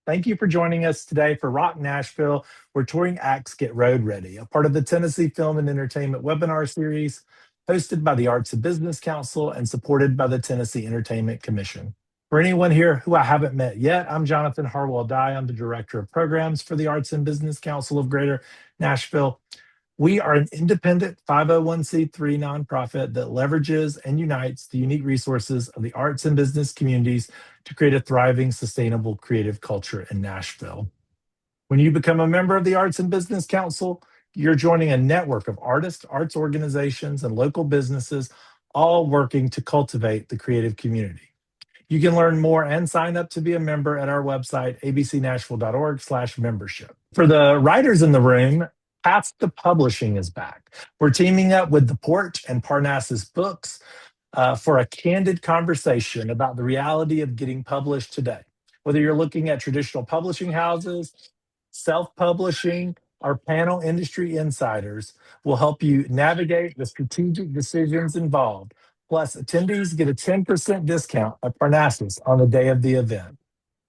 Thank you for joining us today for Rock Nashville, where touring acts get road ready, a part of the Tennessee Film and Entertainment webinar series hosted by the Arts and Business Council and supported by the Tennessee Entertainment Commission. For anyone here who I haven't met yet, I'm Jonathan Harwell-Dye. I'm the Director of Programs for the Arts and Business Council of Greater Nashville. We are an independent 501c3 nonprofit that leverages and unites the unique resources of the arts and business communities to create a thriving, sustainable, creative culture in Nashville. When you become a member of the Arts and Business Council, you're joining a network of artists, arts organizations, and local businesses, all working to cultivate the creative community. You can learn more and sign up to be a member at our website, abcnashville.org/membership. For the writers in the room, Path to Publishing is back. We're teaming up with The Porch and Parnassus Books for a candid conversation about the reality of getting published today. Whether you're looking at traditional publishing houses, self-publishing, or panel industry insiders will help you navigate the strategic decisions involved. Plus, attendees get a 10% discount at Parnassus on the day of the event.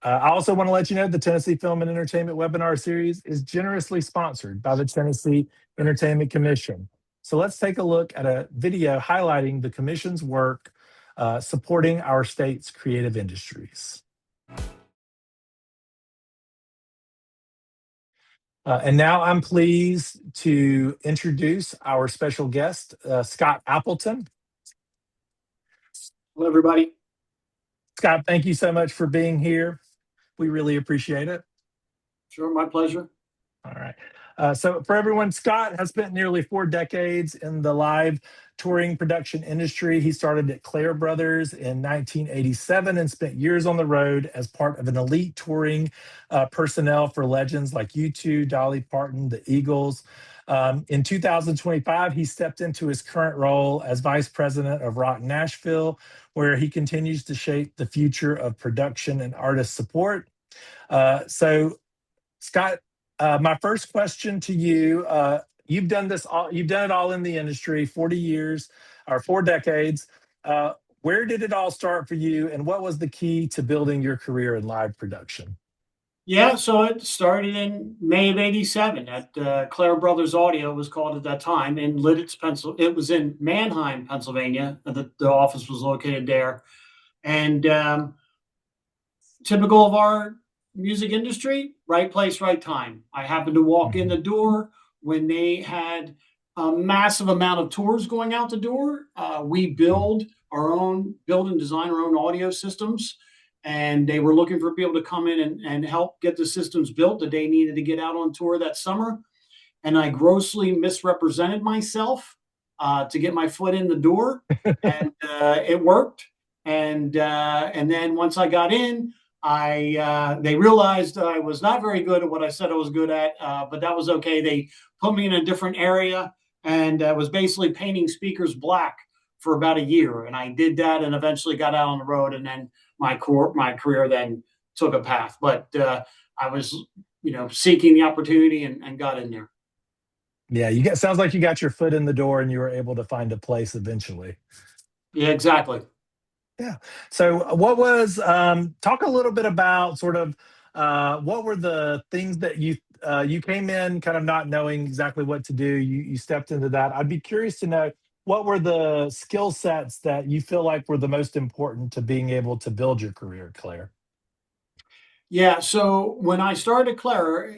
I also want to let you know the Tennessee Film and Entertainment webinar series is generously sponsored by the Tennessee Entertainment Commission. So let's take a look at a video highlighting the Commission's work supporting our state's creative industries. And now I'm pleased to introduce our special guest, Scott Appleton. Hello, everybody. Scott, thank you so much for being here. We really appreciate it. Sure, my pleasure. All right. So for everyone, Scott has spent nearly 4 decades in the live touring production industry. He started at Clare Brothers in 1987 and spent years on the road as part of an elite touring personnel for legends like U2, Dolly Parton, the Eagles. In 2025, he stepped into his current role as Vice President of Rock Nashville, where he continues to shape the future of production and artist support. So, Scott, my first question to you: you've done it all in the industry, 40 years or 4 decades. Where did it all start for you, and what was the key to building your career in live production? Yeah, so it started in May of '87 at Clare Brothers Audio, it was called at that time, in Lititz, Pennsylvania. It was in Manheim, Pennsylvania. The office was located there. And typical of our music industry, right place, right time. I happened to walk in the door when they had a massive amount of tours going out the door. We build and design our own audio systems. And they were looking for people to come in and help get the systems built that they needed to get out on tour that summer. And I grossly misrepresented myself to get my foot in the door, and it worked. And then once I got in, they realized I was not very good at what I said I was good at, but that was okay. They put me in a different area and was basically painting speakers black for about a year. And I did that and eventually got out on the road, and then my career then took a path. But I was, seeking the opportunity and got in there. Yeah, sounds like you got your foot in the door and you were able to find a place eventually. Yeah, exactly. Yeah. So what was, talk a little bit about sort of what were the things that you came in kind of not knowing exactly what to do. You stepped into that. I'd be curious to know, what were the skill sets that you feel like were the most important to being able to build your career, Clare? Yeah. So when I started at Clare,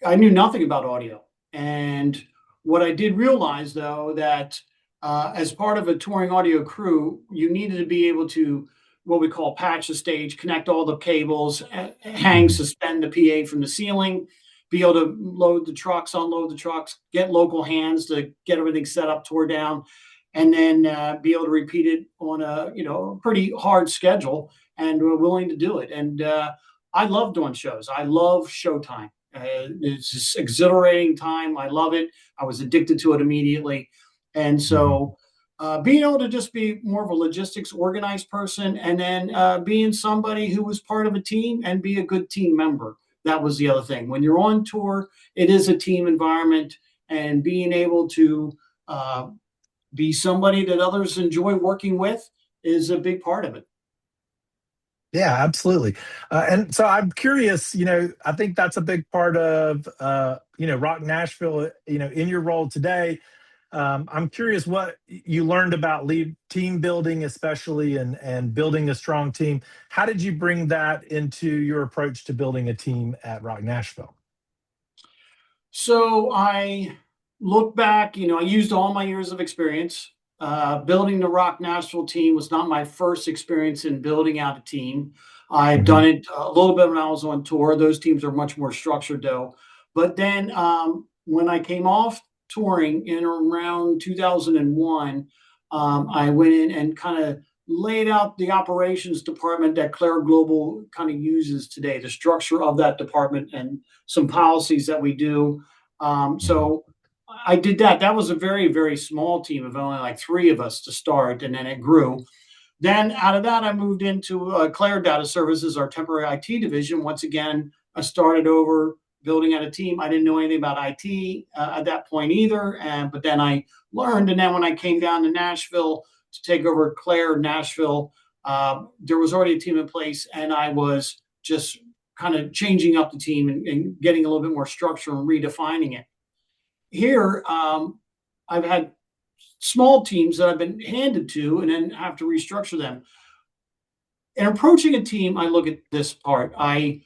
I knew nothing about audio. And what I did realize, though, that as part of a touring audio crew, you needed to be able to what we call patch the stage, connect all the cables, suspend the PA from the ceiling, be able to load the trucks, unload the trucks, get local hands to get everything set up, tore down, and then be able to repeat it on a pretty hard schedule. And we're willing to do it. And I love doing shows. I love showtime. It's just exhilarating time. I love it. I was addicted to it immediately. And so being able to just be more of a logistics organized person, and then being somebody who was part of a team and be a good team member. That was the other thing. When you're on tour, it is a team environment, and being able to be somebody that others enjoy working with is a big part of it. Yeah, absolutely. And so I'm curious, I think that's a big part of, Rock Nashville, in your role today. I'm curious what you learned about lead team building, especially, and building a strong team. How did you bring that into your approach to building a team at Rock Nashville? So I look back, I used all my years of experience. Building the Rock Nashville team was not my first experience in building out a team. I've done Hmm. it a little bit when I was on tour. Those teams are much more structured, though. But then when I came off touring in around 2001, I went in and kind of laid out the operations department that Claire Global kind of uses today, the structure of that department and some policies that we do. Hmm. So I did that. That was a very, very small team of only like three of us to start, and then it grew. Then out of that, I moved into Claire Data Services, our temporary IT division. Once again, I started over building out a team. I didn't know anything about IT at that point either, but then I learned. And then when I came down to Nashville to take over Claire Nashville, there was already a team in place, and I was just kind of changing up the team and getting a little bit more structure and redefining it. Here, I've had small teams that I've been handed to and then have to restructure them. In approaching a team, I look at this part. I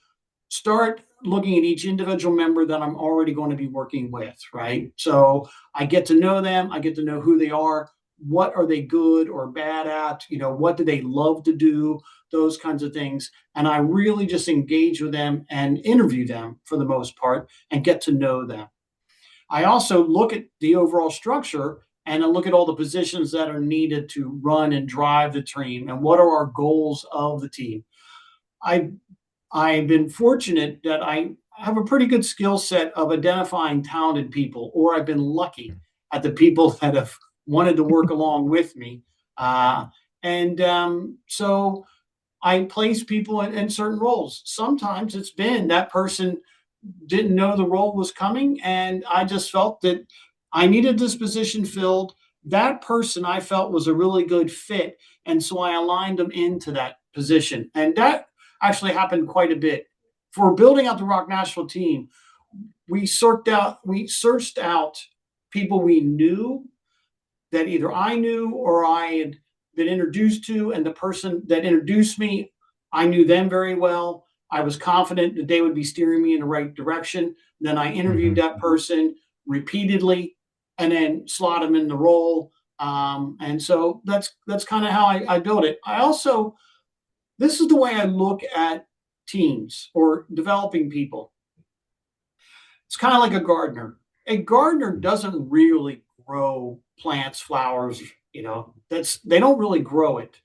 start looking at each individual member that I'm already going to be working with, right? So I get to know them, I get to know who they are, what are they good or bad at, what do they love to do, those kinds of things. And I really just engage with them and interview them for the most part and get to know them. I also look at the overall structure and I look at all the positions that are needed to run and drive the team and what are our goals of the team. I I've been fortunate that I have a pretty good skill set of identifying talented people, or I've been lucky at the people that have wanted to work along with me. And so I place people in certain roles. Sometimes it's been that person didn't know the role was coming, and I just felt that I needed this position filled. That person I felt was a really good fit, and so I aligned them into that position. And that actually happened quite a bit. For building out the Rock Nashville team, we searched out people we knew that either I knew or I had been introduced to, and the person that introduced me, I knew them very well. I was confident that they would be steering me in the right direction. Then I interviewed Hmm. that person repeatedly, and then slot them in the role. And so that's kind of how I build it. I also This is the way I look at teams or developing people. It's kind of like a gardener. A gardener doesn't really grow plants, flowers, they don't really grow it.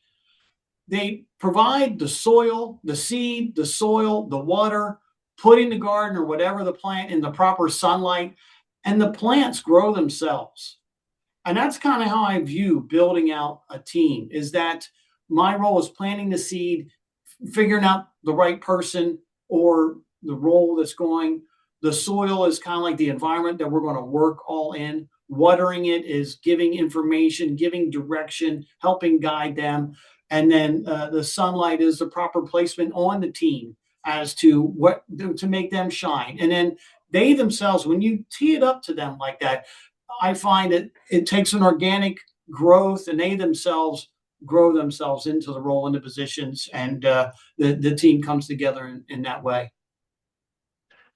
They provide the soil, the seed, the soil, the water, putting the garden or whatever the plant in the proper sunlight, and the plants grow themselves. And that's kind of how I view building out a team is that my role is planting the seed, figuring out the right person or the role that's going. The soil is kind of like the environment that we're going to work all in. Watering it is giving information, giving direction, helping guide them. And then the sunlight is the proper placement on the team as to what to make them shine. And then they themselves, when you tee it up to them like that, I find it takes an organic growth, and they themselves grow themselves into the role and the positions, and the team comes together in that way.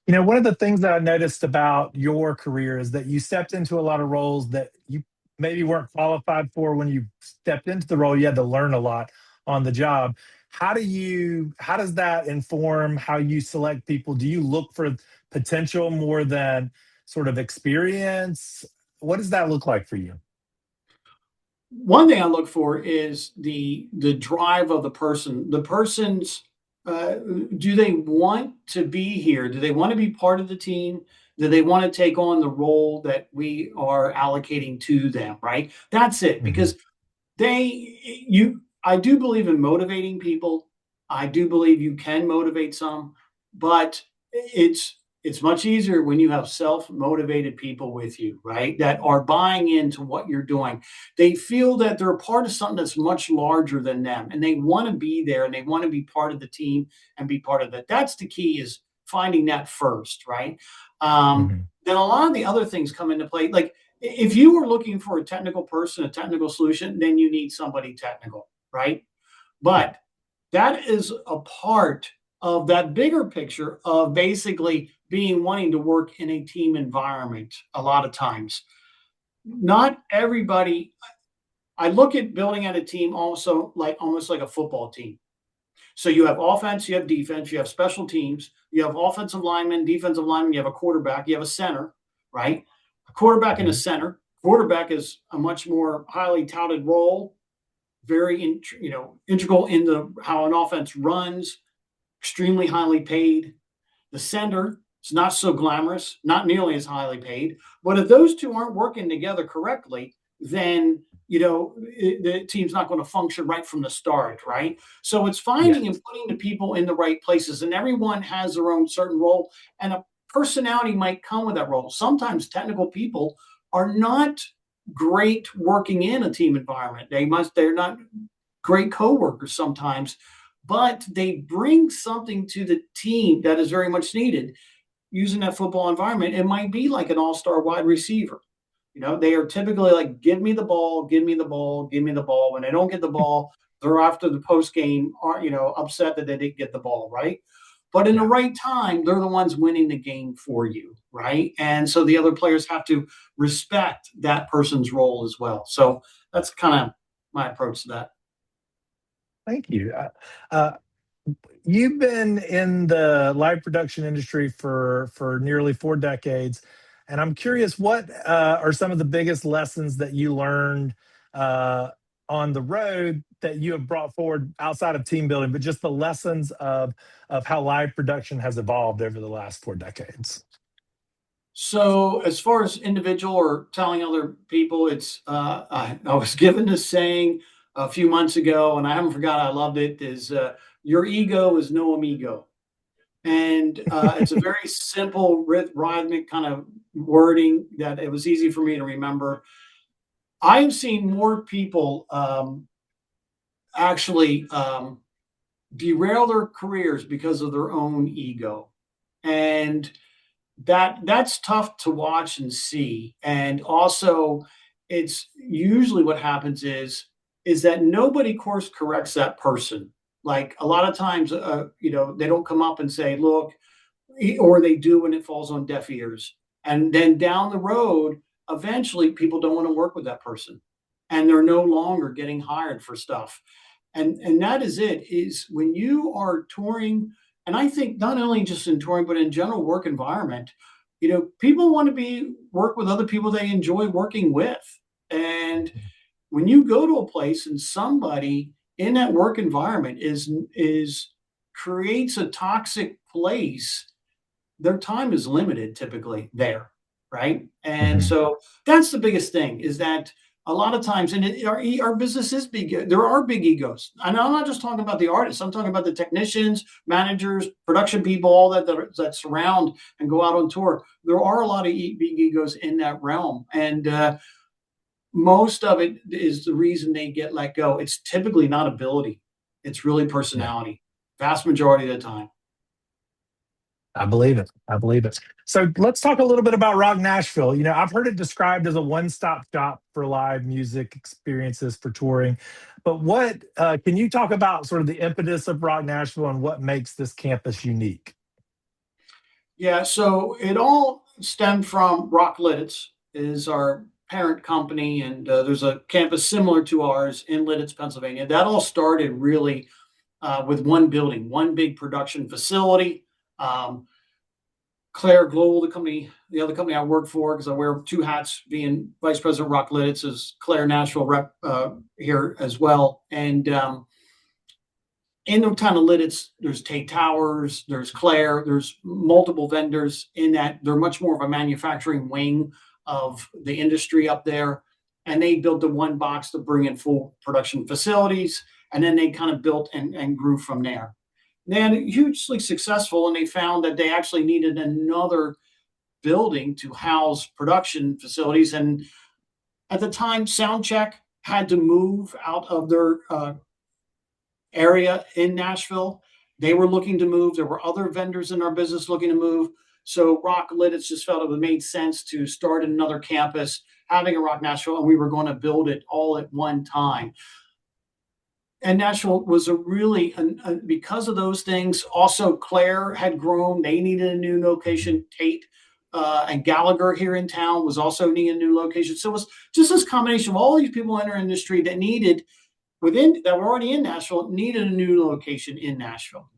One of the things that I noticed about your career is that you stepped into a lot of roles that you maybe weren't qualified for when you stepped into the role. You had to learn a lot on the job. How does that inform how you select people? Do you look for potential more than sort of experience? What does that look like for you? One thing I look for is the drive of the person. The person's do they want to be here? Do they want to be part of the team? Do they want to take on the role that we are allocating to them? Right. That's it. Hmm. Because I do believe in motivating people. I do believe you can motivate some, but it's it's much easier when you have self-motivated people with you, right? That are buying into what you're doing. They feel that they're a part of something that's much larger than them, and they want to be there and they want to be part of the team and be part of that. That's the key, is finding that first, right? Mhm. Then a lot of the other things come into play. Like if you were looking for a technical person, a technical solution, then you need somebody technical, right? Yeah. But that is a part of that bigger picture of basically being wanting to work in a team environment a lot of times. Not everybody, I look at building at a team also like almost like a football team. So you have offense, you have defense, you have special teams, you have offensive linemen, defensive linemen, you have a quarterback, you have a center, right? A quarterback and a Mhm. center. Quarterback is a much more highly touted role, very integral in the how an offense runs, extremely highly paid. The center is not so glamorous, not nearly as highly paid. But if those two aren't working together correctly, then the team's not going to function right from the start, right? So it's Yeah. finding and putting the people in the right places, and everyone has their own certain role, and a personality might come with that role. Sometimes technical people are not great working in a team environment. They're not great coworkers sometimes, but they bring something to the team that is very much needed. Using that football environment, it might be like an all-star wide receiver. They are typically like, give me the ball, give me the ball, give me the ball. When they don't get the ball, they're after the post game, are upset that they didn't get the ball, right? But in the Yeah. right time, they're the ones winning the game for you, right? And so the other players have to respect that person's role as well. So that's kind of my approach to that. Thank you. Uh, you've been in the live production industry for nearly 4 decades, and I'm curious, what are some of the biggest lessons that you learned uh, on the road that you have brought forward outside of team building, but just the lessons of how live production has evolved over the last 4 decades? So, as far as individual or telling other people, I was given this saying a few months ago, and I haven't forgot. I loved it. Is your ego is no amigo, and it's a very simple rhythmic kind of wording that it was easy for me to remember. I've seen more people actually derail their careers because of their own ego, and that's tough to watch and see. And also, it's usually what happens is that nobody course corrects that person. Like a lot of times, they don't come up and say, look, or they do, and it falls on deaf ears. And then down the road, eventually people don't want to work with that person, and they're no longer getting hired for stuff. And that is it, is when you are touring, and I think not only just in touring, but in general work environment, people want to be work with other people they enjoy working with. And when you go to a place and somebody in that work environment is creates a toxic place, their time is limited typically there, right? And Mhm. so that's the biggest thing, is that a lot of times, and our business is big. There are big egos, and I'm not just talking about the artists. I'm talking about the technicians, managers, production people, all that surround and go out on tour. There are a lot of big egos in that realm, and most of it is the reason they get let go. It's typically not ability; it's really Yeah. personality. Vast majority of the time. I believe it. I believe it. So let's talk a little bit about Rock Nashville. I've heard it described as a one-stop shop for live music experiences for touring. But what can you talk about sort of the impetus of Rock Nashville and what makes this campus unique? Yeah, so it all stemmed from Rock Lititz is our parent company, and there's a campus similar to ours in Lititz, Pennsylvania. That all started really with one building, one big production facility. Um, Claire Global, the other company I work for, because I wear two hats, being vice president of Rock Lititz, is Claire Nashville rep here as well. And in the town of Lidditz, there's Tate Towers, there's Claire, there's multiple vendors in that. They're much more of a manufacturing wing of the industry up there. And they built the one box to bring in full production facilities. And then they kind of built and grew from there. They're hugely successful, and they found that they actually needed another building to house production facilities. And at the time, Soundcheck had to move out of their area in Nashville. They were looking to move. There were other vendors in our business looking to move. So Rock Lititz just felt it made sense to start another campus, having a Rock Nashville, and we were going to build it all at one time. And Nashville was a really, because of those things. Also, Claire had grown; they needed a new location. Tate and Gallagher here in town was also needing a new location. So it was just this combination of all these people in our industry that were already in Nashville, needed a new location in Nashville.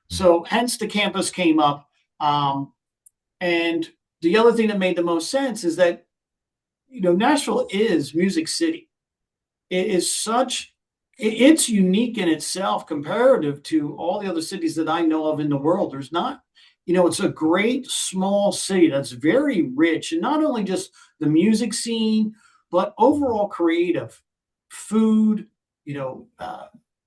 So hence the campus came up. And the other thing that made the most sense is that, Nashville is Music City. It's unique in itself comparative to all the other cities that I know of in the world. There's not, it's a great small city that's very rich, and not only just the music scene, but overall creative, food,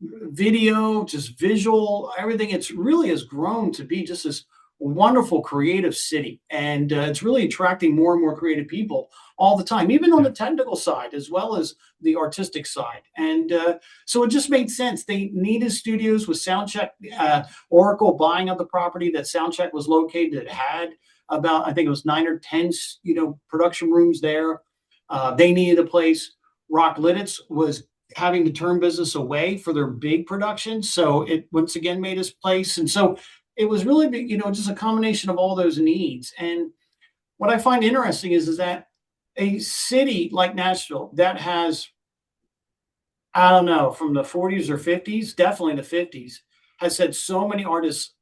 video, just visual, everything. It's really has grown to be just this wonderful creative city, and it's really attracting more and more creative people all the time, even on the technical side as well as the artistic side. And so it just made sense. They needed studios with Soundcheck. Oracle buying up the property that Soundcheck was located, it had about, I think it was 9 or 10 production rooms there. They needed a place. Rock Lititz was having to turn business away for their big productions, so it once again made its place. And so it was really, just a combination of all those needs. And what I find interesting is that a city like Nashville that has, I don't know, from the 40s or 50s, definitely the 50s, has had so many artists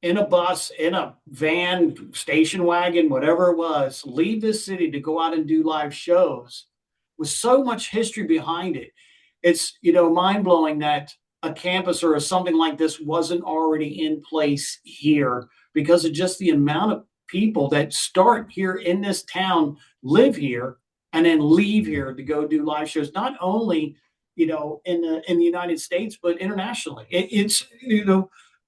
in a bus, in a van, station wagon, whatever it was, leave this city to go out and do live shows with so much history behind it. It's, mind-blowing that a campus or something like this wasn't already in place here, because of just the amount of people that start here in this town, live here, and then leave here to go do live shows, not only, in the United States, but internationally. It's,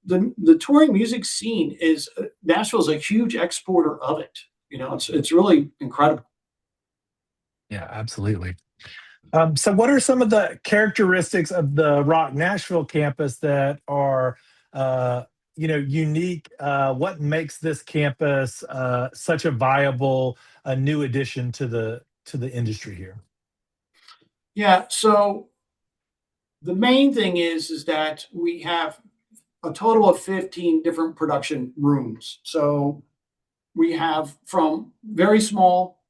the touring music scene is, Nashville's a huge exporter of it. It's really incredible. Yeah, absolutely. So, what are some of the characteristics of the Rock Nashville campus that are, unique? What makes this campus such a viable, a new addition to the industry here? Yeah. So the main thing is that we have a total of 15 different production rooms. So we have from very small,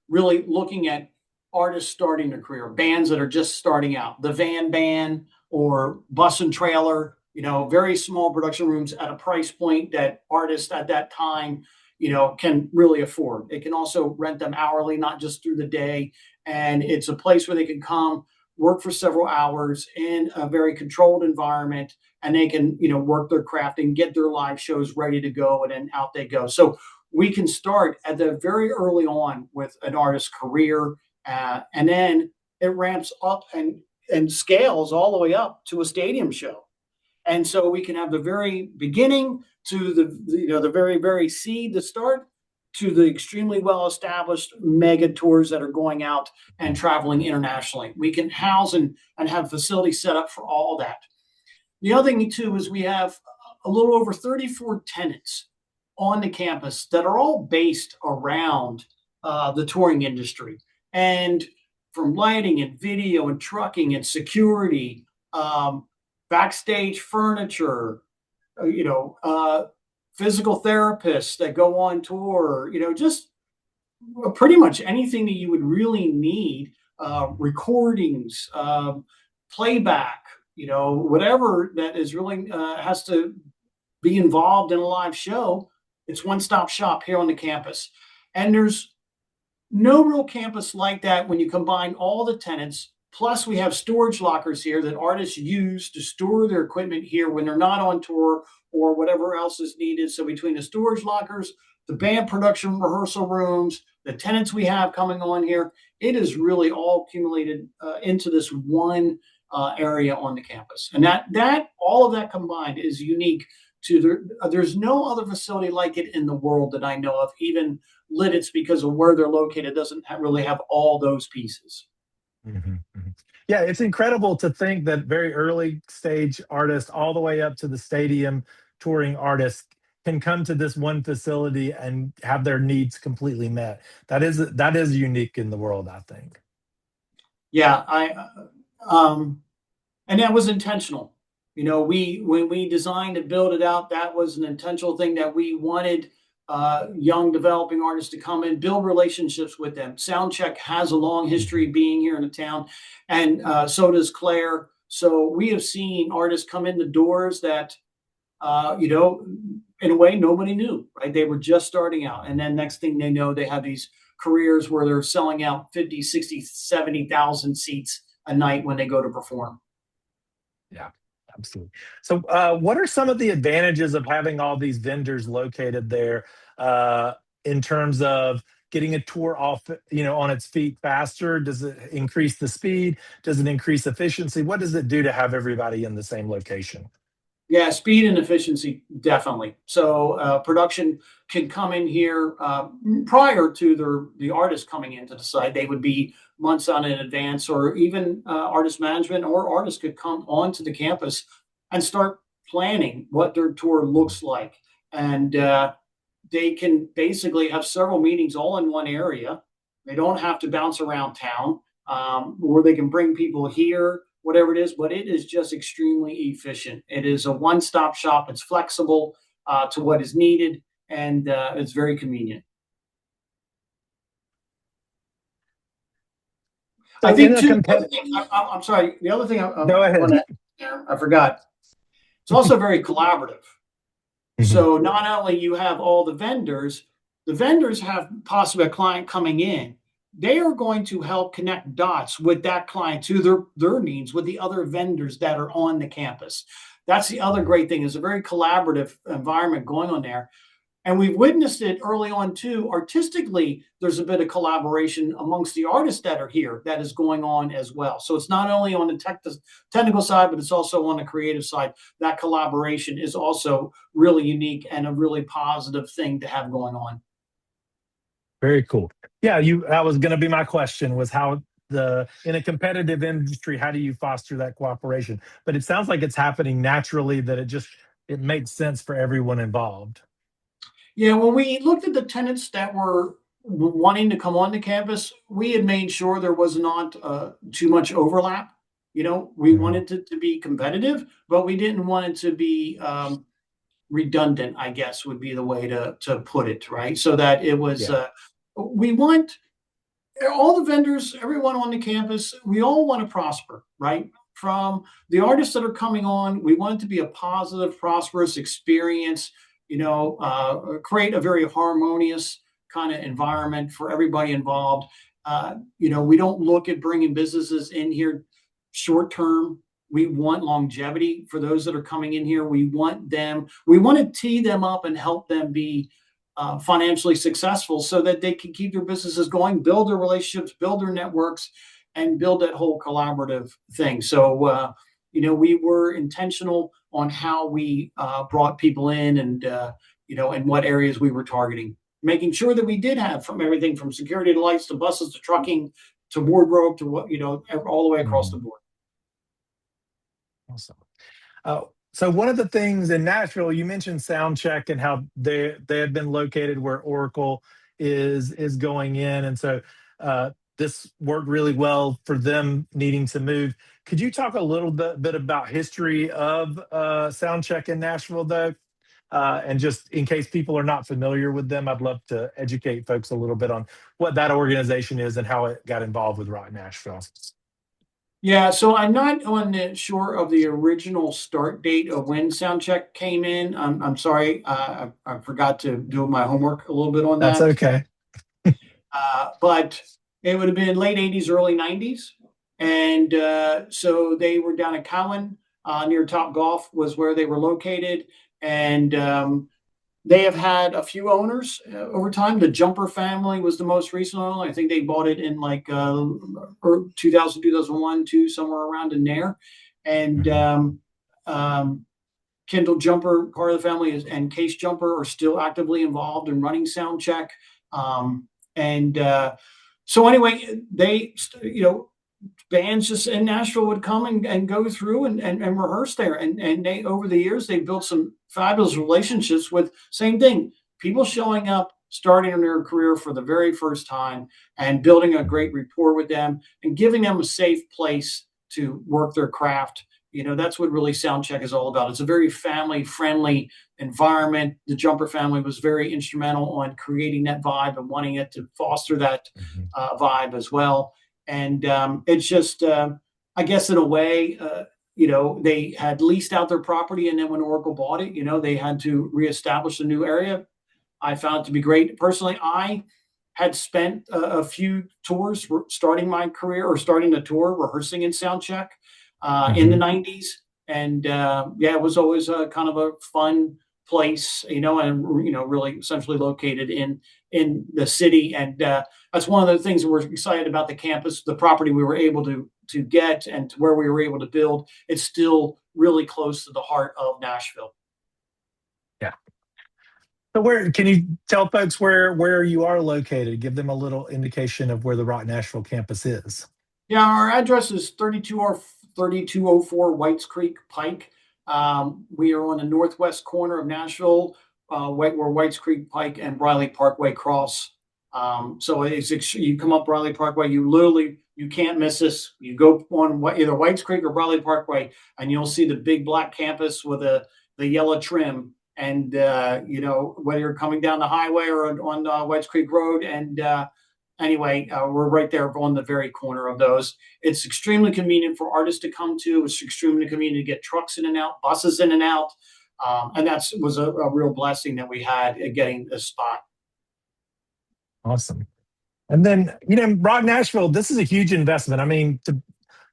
really looking at artists starting their career, bands that are just starting out, the van band or bus and trailer, very small production rooms at a price point that artists at that time, can really afford. They can also rent them hourly, not just through the day. And it's a place where they can come, work for several hours in a very controlled environment, and they can, work their craft and get their live shows ready to go, and then out they go. So we can start at the very early on with an artist's career, and then it ramps up and scales all the way up to a stadium show. And so we can have the very beginning to the very, very seed, the start, to the extremely well established mega tours that are going out and traveling internationally. We can house and have facilities set up for all that. The other thing too is we have a little over 34 tenants on the campus that are all based around the touring industry, and from lighting and video and trucking and security, backstage furniture, physical therapists that go on tour, just pretty much anything that you would really need, recordings, playback, whatever that is really has to be involved in a live show. It's one-stop shop here on the campus. And there's no real campus like that when you combine all the tenants. Plus, we have storage lockers here that artists use to store their equipment here when they're not on tour or whatever else is needed. So between the storage lockers, the band production rehearsal rooms, the tenants we have coming on here, it is really all accumulated into this one area on the campus. And that all of that combined is unique to there's no other facility like it in the world that I know of. Even Lititz, because of where they're located, doesn't really have all those pieces. Mhm, mhm. Yeah, it's incredible to think that very early stage artists, all the way up to the stadium touring artists, can come to this one facility and have their needs completely met. That is unique in the world, I think. Yeah, and that was intentional. We when we designed to build it out, that was an intentional thing that we wanted young developing artists to come in, build relationships with them. Soundcheck has a long history Mhm. being here in the town, and so does Claire. So we have seen artists come in the doors that you know, in a way nobody knew, right? They were just starting out. And then next thing they know, they have these careers where they're selling out 50, 60, 70,000 seats a night when they go to perform. Yeah, absolutely. So, what are some of the advantages of having all these vendors located there, uh, in terms of getting a tour off, on its feet faster? Does it increase the speed? Does it increase efficiency? What does it do to have everybody in the same location? Yeah, speed and efficiency, definitely. So production can come in here prior to the artist coming into the site. They would be months on in advance, or even artist management or artists could come onto the campus and start planning what their tour looks like. And they can basically have several meetings all in one area. They don't have to bounce around town, or they can bring people here, whatever it is. But it is just extremely efficient. It is a one-stop shop. It's flexible to what is needed, and it's very convenient. I So, in think a too. competitive, I'm sorry. The other thing I go want ahead. to, I forgot. It's also very collaborative. Mhm. So not only you have all the vendors have possibly a client coming in. They are going to help connect dots with that client to their needs with the other vendors that are on the campus. That's the other great thing, is a very collaborative environment going on there. And we've witnessed it early on too. Artistically, there's a bit of collaboration amongst the artists that are here that is going on as well. So it's not only on the technical side, but it's also on the creative side. That collaboration is also really unique and a really positive thing to have going on. Very cool. Yeah, that was going to be my question, was how in a competitive industry, how do you foster that cooperation? But it sounds like it's happening naturally, that it makes sense for everyone involved. Yeah, when we looked at the tenants that were wanting to come on the campus, we had made sure there was not too much overlap. We Mhm. wanted it to be competitive, but we didn't want it to be redundant, I guess would be the way to put it, right? So that it was, Yeah. we want all the vendors, everyone on the campus, we all want to prosper, right? From the artists that are coming on, we want it to be a positive, prosperous experience, create a very harmonious kind of environment for everybody involved. We don't look at bringing businesses in here short term. We want longevity for those that are coming in here. We want to tee them up and help them be financially successful so that they can keep their businesses going, build their relationships, build their networks, and build that whole collaborative thing. So, we were intentional on how we brought people in, and, and what areas we were targeting, making sure that we did have from everything from security to lights to buses to trucking to wardrobe to what, all the way across the Mhm. board. Awesome. So one of the things in Nashville, you mentioned Soundcheck and how they have been located where Oracle is going in, and so this worked really well for them needing to move. Could you talk a little bit about history of Soundcheck in Nashville, though, and just in case people are not familiar with them, I'd love to educate folks a little bit on what that organization is and how it got involved with Rock Nashville. Yeah, so I'm not on the sure of the original start date of when Soundcheck came in. I'm sorry, I forgot to do my homework a little bit on That's that. okay. But it would have been late 80s, early 90s. And so they were down at Cowan, near Top Golf was where they were located. And They have had a few owners over time. The Jumper family was the most recent owner. I think they bought it in like 2000, 2001, 2, somewhere around in there. And Mhm. um, Kendall Jumper, part of the family, and Case Jumper are still actively involved in running Soundcheck. And so anyway, bands just in Nashville would come and go through and rehearse there. And they, over the years, they built some fabulous relationships with, same thing, people showing up, starting their career for the very first time and building a great Mhm. rapport with them and giving them a safe place to work their craft. That's what really Soundcheck is all about. It's a very family friendly environment. The Jumper family was very instrumental on creating that vibe and wanting it to foster that Mhm. vibe as well. And it's just, I guess, in a way, they had leased out their property, and then when Oracle bought it, they had to reestablish a new area. I found it to be great. Personally, I had spent a few tours starting my career, or starting the tour rehearsing in Soundcheck in the Mhm. 90s. And yeah, it was always a kind of a fun place, and really essentially located in the city. And that's one of the things that we're excited about the campus, the property we were able to get, and to where we were able to build. It's still really close to the heart of Nashville. Yeah. So where can you tell folks where you are located? Give them a little indication of where the Rock Nashville campus is. Yeah, our address is 3204 Whites Creek Pike. We are on the northwest corner of Nashville, where Whites Creek Pike and Briley Parkway cross. So you come up Briley Parkway, you can't miss us. You go on either Whites Creek or Briley Parkway, and you'll see the big black campus with the yellow trim. And whether you're coming down the highway or on Whites Creek Road, and anyway, we're right there on the very corner of those. It's extremely convenient for artists to come to. It's extremely convenient to get trucks in and out, buses in and out. And that was a real blessing that we had at getting this spot. Awesome. And then, Rock Nashville, this is a huge investment. I mean,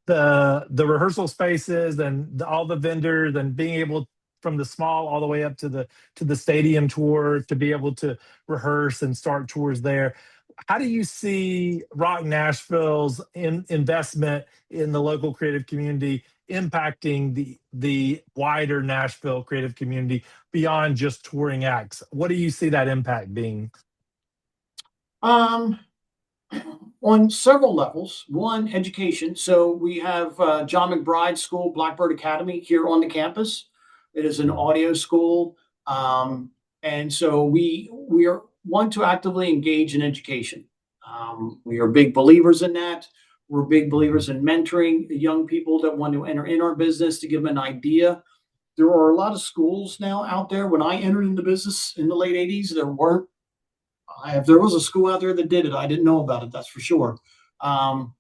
the rehearsal spaces and all the vendors, and being able, from the small all the way up to the stadium tour, to be able to rehearse and start tours there. How do you see Rock Nashville's investment in the local creative community impacting the wider Nashville creative community beyond just touring acts? What do you see that impact being? Um, on several levels. One, education. So we have John McBride School, Blackbird Academy here on the campus. It is an audio school, and so we are want to actively engage in education. We are big believers in that. We're big Mhm. believers in mentoring the young people that want to enter in our business, to give them an idea. There are a lot of schools now out there. When I entered into business in the late '80s, there weren't. If there was a school out there that did it, I didn't know about it. That's for sure. Um,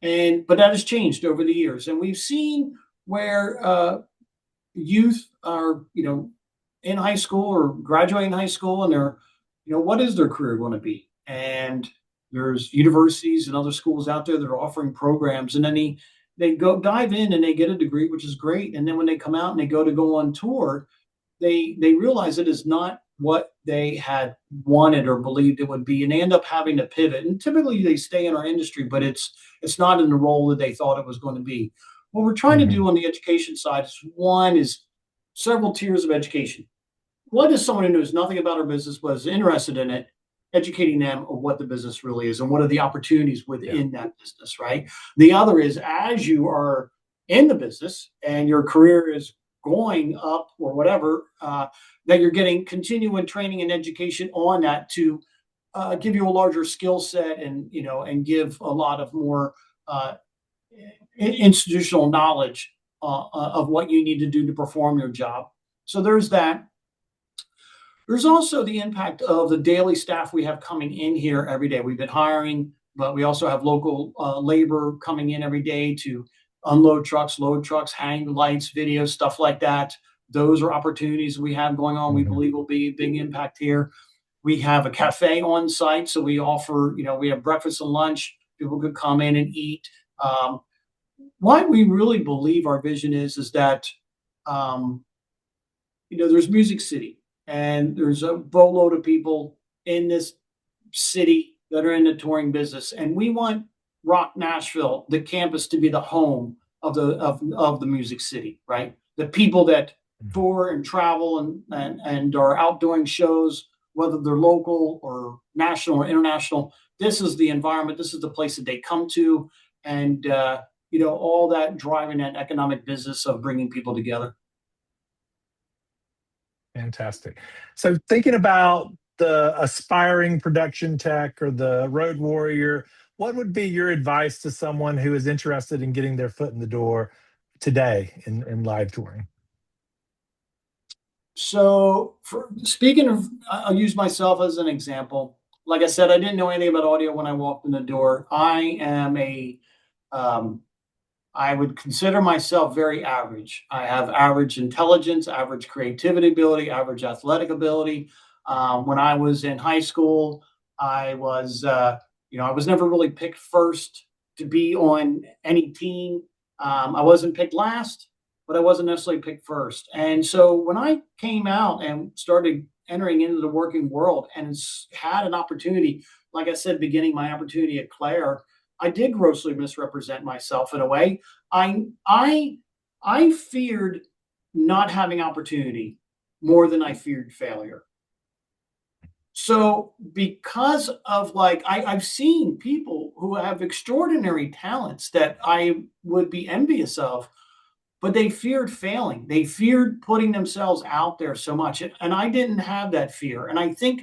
but that has changed over the years, and we've seen where youth are, in high school or graduating high school, and they're, what is their career going to be? And there's universities and other schools out there that are offering programs, and then they go dive in and they get a degree, which is great. And then when they come out and they go on tour, they realize it is not what they had wanted or believed it would be, and they end up having to pivot. And typically they stay in our industry, but it's not in the role that they thought it was going to be. What we're trying to Mhm. do on the education side is several tiers of education. One is someone who knows nothing about our business but is interested in it, educating them of what the business really is and what are the opportunities Yeah. within that business, right? The other is, as you are in the business and your career is going up or whatever, that you're getting continuing training and education on that to give you a larger skill set, and give a lot of more uh, institutional knowledge of what you need to do to perform your job. So there's that. There's also the impact of the daily staff we have coming in here every day. We've been hiring, but we also have local labor coming in every day to unload trucks, load trucks, hang lights, video, stuff like that. Those are opportunities we have going on. We Mhm. believe will be a big impact here. We have a cafe on site, so we offer, we have breakfast and lunch. People could come in and eat. Um, what we really believe our vision is that, um, there's Music City, and there's a boatload of people in this city that are in the touring business, and we want Rock Nashville, the campus, to be the home of the music city, right? The people that tour and travel and are out doing shows, whether they're local or national or international. This is the environment. This is the place that they come to, and all that driving that economic business of bringing people together. Fantastic. So thinking about the aspiring production tech or the road warrior, what would be your advice to someone who is interested in getting their foot in the door today in live touring? So, for speaking of, I'll use myself as an example. Like I said, I didn't know anything about audio when I walked in the door. Um, I would consider myself very average. I have average intelligence, average creativity ability, average athletic ability. When I was in high school, I was never really picked first to be on any team. I wasn't picked last, but I wasn't necessarily picked first. And so when I came out and started entering into the working world and had an opportunity, like I said, beginning my opportunity at Claire, I did grossly misrepresent myself in a way. I feared not having opportunity more than I feared failure. So because of I've seen people who have extraordinary talents that I would be envious of, but they feared failing. They feared putting themselves out there so much. And I didn't have that fear. And I think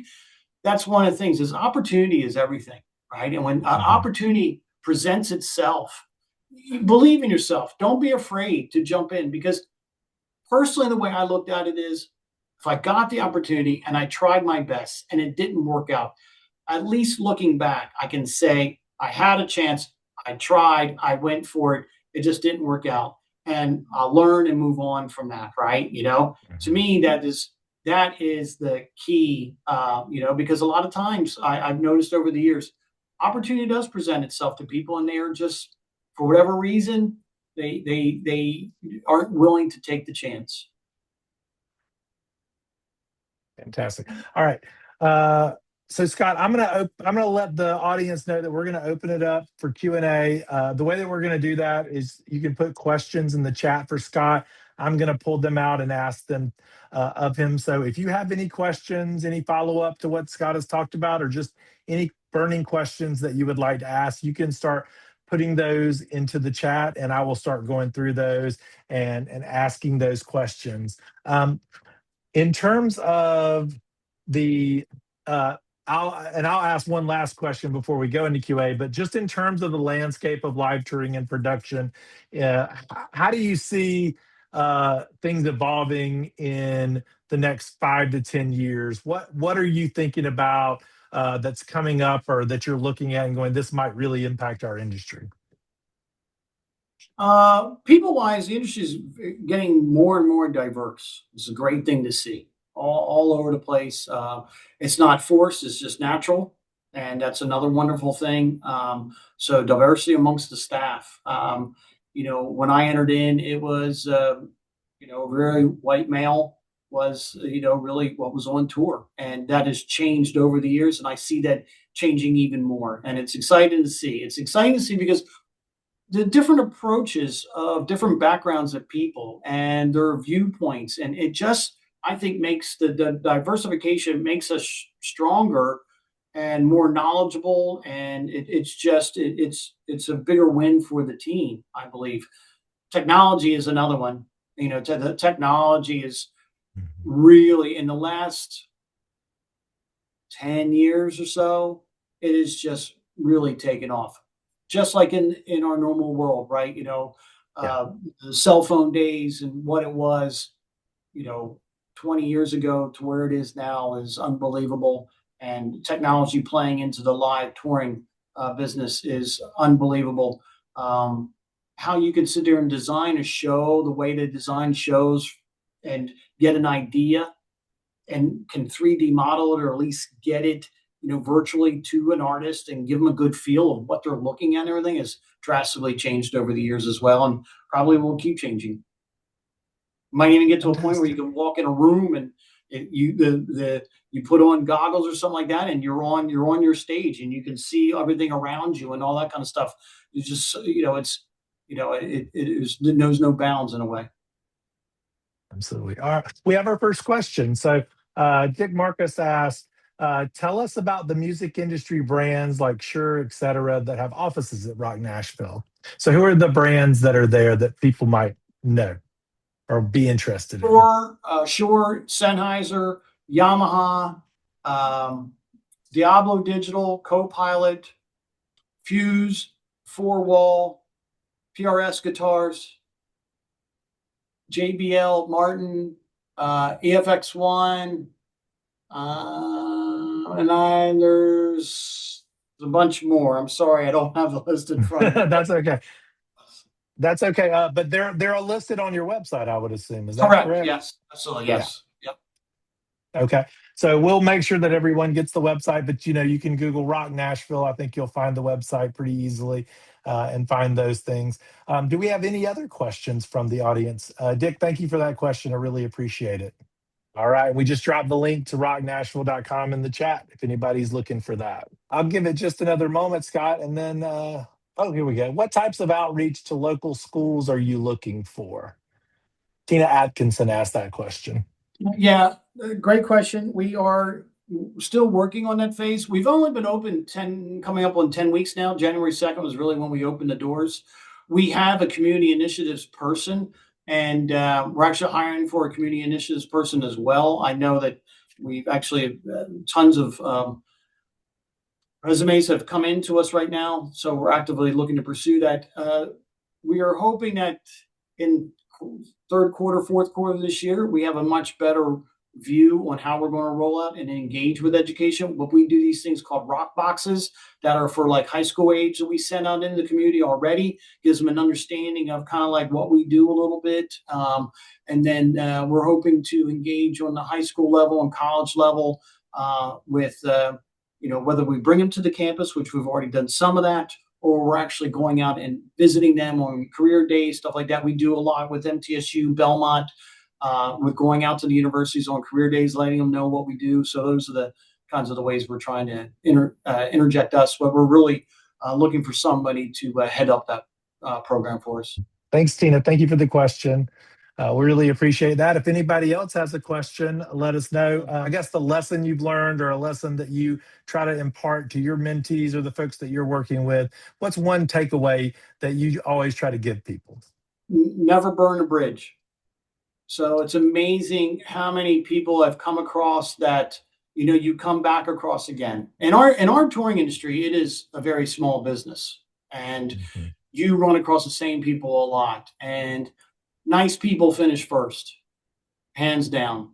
that's one of the things is opportunity is everything, right? And when Mhm. opportunity presents itself, believe in yourself. Don't be afraid to jump in, because personally, the way I looked at it is if I got the opportunity and I tried my best and it didn't work out, at least looking back, I can say I had a chance. I tried, I went for it. It just didn't work out. And I'll learn and move on from that, right? To Mhm. me, that is the key, because a lot of times I've noticed over the years, opportunity does present itself to people, and they are just, for whatever reason, they aren't willing to take the chance. Fantastic. All right. Uh, so Scott, I'm gonna let the audience know that we're gonna open it up for Q&A. The way that we're gonna do that is you can put questions in the chat for Scott. I'm gonna pull them out and ask them of him. So if you have any questions, any follow up to what Scott has talked about, or just any burning questions that you would like to ask, you can start putting those into the chat, and I will start going through those and asking those questions. In terms of the, uh, I'll ask one last question before we go into QA, but just in terms of the landscape of live touring and production, how do you see things evolving in the next 5 to 10 years? What are you thinking about that's coming up or that you're looking at and going, this might really impact our industry? People wise, the industry is getting more and more diverse. It's a great thing to see all over the place. It's not forced, it's just natural. And that's another wonderful thing. So diversity amongst the staff. When I entered in, it was, very white male was, really what was on tour. And that has changed over the years. And I see that changing even more. And it's exciting to see. It's exciting to see because the different approaches of different backgrounds of people and their viewpoints, and it just, I think, makes the diversification makes us stronger and more knowledgeable, and it's a bigger win for the team, I believe. Technology is another one. The technology is Mhm. really, in the last 10 years or so, it is just really taken off. Just like in our normal world, right? Yeah, The cell phone days and what it was, you know, 20 years ago to where it is now is unbelievable. And technology playing into the live touring business is unbelievable. Um, how you can sit there and design a show, the way to design shows and get an idea and can 3D model it, or at least get it, virtually to an artist and give them a good feel of what they're looking at and everything has drastically changed over the years as well, and probably will keep changing. Might even get to a point where you fantastic. can walk in a room and You put on goggles or something like that, and you're on your stage, and you can see everything around you and all that kind of stuff. It's just it knows no bounds in a way. Absolutely. All right. We have our first question. So Dick Marcus asked, tell us about the music industry brands like Shure, et cetera, that have offices at Rock Nashville. So who are the brands that are there that people might know or be interested in? Shure, Sennheiser, Yamaha, Diablo Digital, Copilot, Fuse, Four Wall, PRS guitars, JBL, Martin, EFX1, and there's a bunch more. I'm sorry, I don't have the list in front of me. That's okay. That's okay. But they're listed on your website, I would assume. Is that correct? Yes, absolutely. Yes. Yeah. Yep. Okay. So we'll make sure that everyone gets the website, but you can Google Rock Nashville. I think you'll find the website pretty easily and find those things. Do we have any other questions from the audience? Dick, thank you for that question. I really appreciate it. All right. We just dropped the link to rocknashville.com in the chat if anybody's looking for that. I'll give it just another moment, Scott, and then, here we go. What types of outreach to local schools are you looking for? Tina Atkinson asked that question. Yeah, great question. We are still working on that phase. We've only been open coming up on 10 weeks now. January 2nd was really when we opened the doors. We have a community initiatives person, and we're actually hiring for a community initiatives person as well. I know that we've actually tons of resumes have come into us right now, so we're actively looking to pursue that. We are hoping that in third quarter, fourth quarter this year, we have a much better view on how we're going to roll out and engage with education. But we do these things called rock boxes that are for like high school age that we send out into the community already. Gives them an understanding of kind of like what we do a little bit. And then we're hoping to engage on the high school level and college level with, whether we bring them to the campus, which we've already done some of that, or we're actually going out and visiting them on career days, stuff like that. We do a lot with MTSU, Belmont, with going out to the universities on career days, letting them know what we do. So those are the kinds of the ways we're trying to interject us, but we're really looking for somebody to head up that program for us. Thanks, Tina. Thank you for the question. We really appreciate that. If anybody else has a question, let us know. I guess the lesson you've learned or a lesson that you try to impart to your mentees or the folks that you're working with, what's one takeaway that you always try to give people? Never burn a bridge. So it's amazing how many people I've come across that, you come back across again. In our touring industry, it is a very small business, and you run across the same people a lot, and nice people finish first, hands down.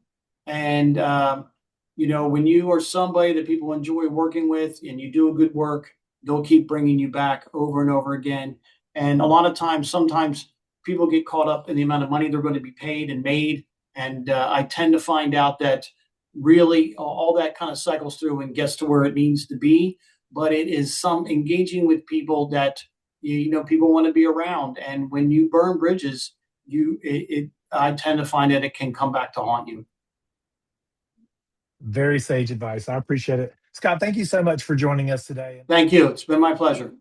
And, when you are somebody that people enjoy working with and you do good work, they'll keep bringing you back over and over again. And a lot of times, sometimes people get caught up in the amount of money they're going to be paid and made. And I tend to find out that really all that kind of cycles through and gets to where it needs to be. But it is some engaging with people that, people want to be around. And when you burn bridges, I tend to find that it can come back to haunt you. Very sage advice. I appreciate it. Scott, thank you so much for joining us today. Thank you. It's been my pleasure.